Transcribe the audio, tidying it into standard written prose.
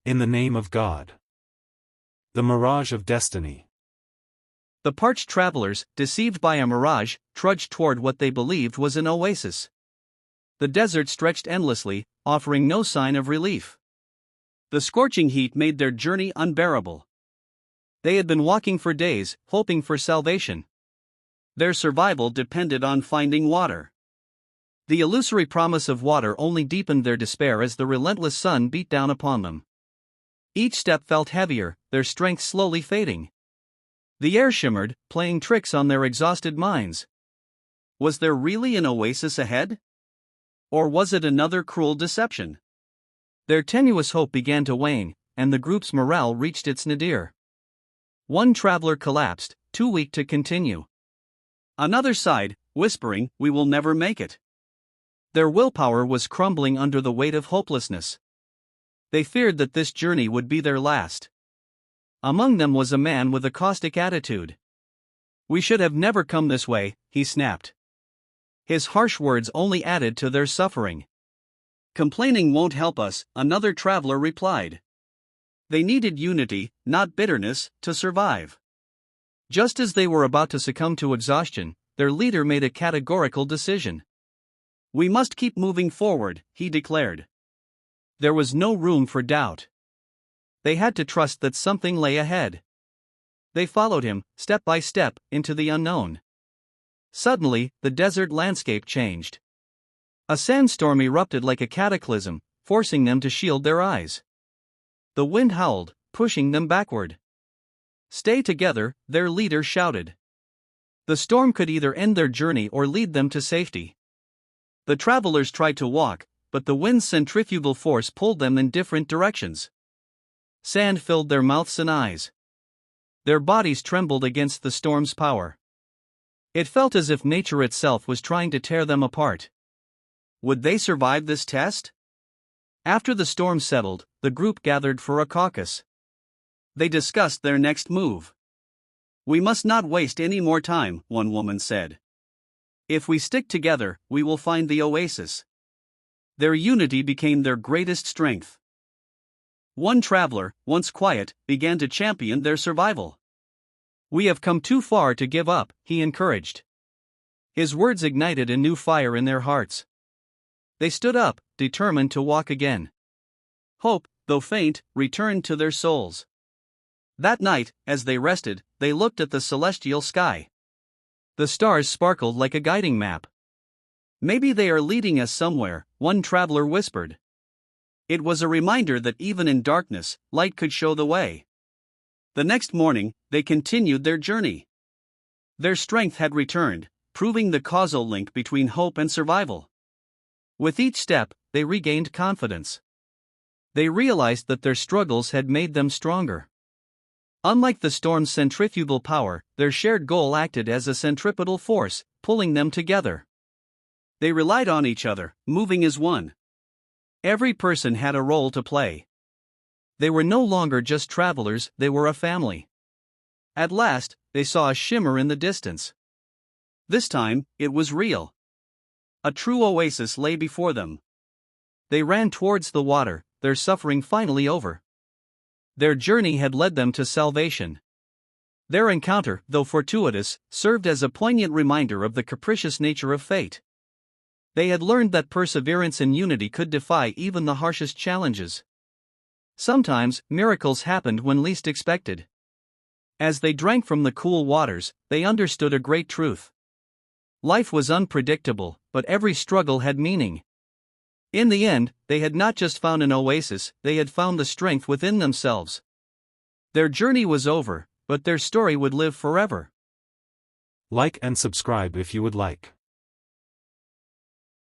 In the name of God. The mirage of destiny. The parched travelers, deceived by a mirage, trudged toward what they believed was an oasis. The desert stretched endlessly, offering no sign of relief. The scorching heat made their journey unbearable. They had been walking for days, hoping for salvation. Their survival depended on finding water. The illusory promise of water only deepened their despair as the relentless sun beat down upon them. Each step felt heavier, their strength slowly fading. The air shimmered, playing tricks on their exhausted minds. Was there really an oasis ahead? Or was it another cruel deception? Their tenuous hope began to wane, and the group's morale reached its nadir. One traveler collapsed, too weak to continue. Another sighed, whispering, "We will never make it." Their willpower was crumbling under the weight of hopelessness. They feared that this journey would be their last. Among them was a man with a caustic attitude. "We should have never come this way," he snapped. His harsh words only added to their suffering. "Complaining won't help us," another traveler replied. They needed unity, not bitterness, to survive. Just as they were about to succumb to exhaustion, their leader made a categorical decision. "We must keep moving forward," he declared. There was no room for doubt. They had to trust that something lay ahead. They followed him, step by step, into the unknown. Suddenly, the desert landscape changed. A sandstorm erupted like a cataclysm, forcing them to shield their eyes. The wind howled, pushing them backward. "Stay together," their leader shouted. The storm could either end their journey or lead them to safety. The travelers tried to walk, but the wind's centrifugal force pulled them in different directions. Sand filled their mouths and eyes. Their bodies trembled against the storm's power. It felt as if nature itself was trying to tear them apart. Would they survive this test? After the storm settled, the group gathered for a caucus. They discussed their next move. "We must not waste any more time," one woman said. "If we stick together, we will find the oasis." Their unity became their greatest strength. One traveler, once quiet, began to champion their survival. "We have come too far to give up," he encouraged. His words ignited a new fire in their hearts. They stood up, determined to walk again. Hope, though faint, returned to their souls. That night, as they rested, they looked at the celestial sky. The stars sparkled like a guiding map. "Maybe they are leading us somewhere," one traveler whispered. It was a reminder that even in darkness, light could show the way. The next morning, they continued their journey. Their strength had returned, proving the causal link between hope and survival. With each step, they regained confidence. They realized that their struggles had made them stronger. Unlike the storm's centrifugal power, their shared goal acted as a centripetal force, pulling them together. They relied on each other, moving as one. Every person had a role to play. They were no longer just travelers, they were a family. At last, they saw a shimmer in the distance. This time, it was real. A true oasis lay before them. They ran towards the water, their suffering finally over. Their journey had led them to salvation. Their encounter, though fortuitous, served as a poignant reminder of the capricious nature of fate. They had learned that perseverance and unity could defy even the harshest challenges. Sometimes, miracles happened when least expected. As they drank from the cool waters, they understood a great truth. Life was unpredictable, but every struggle had meaning. In the end, they had not just found an oasis, they had found the strength within themselves. Their journey was over, but their story would live forever. Like and subscribe if you would like.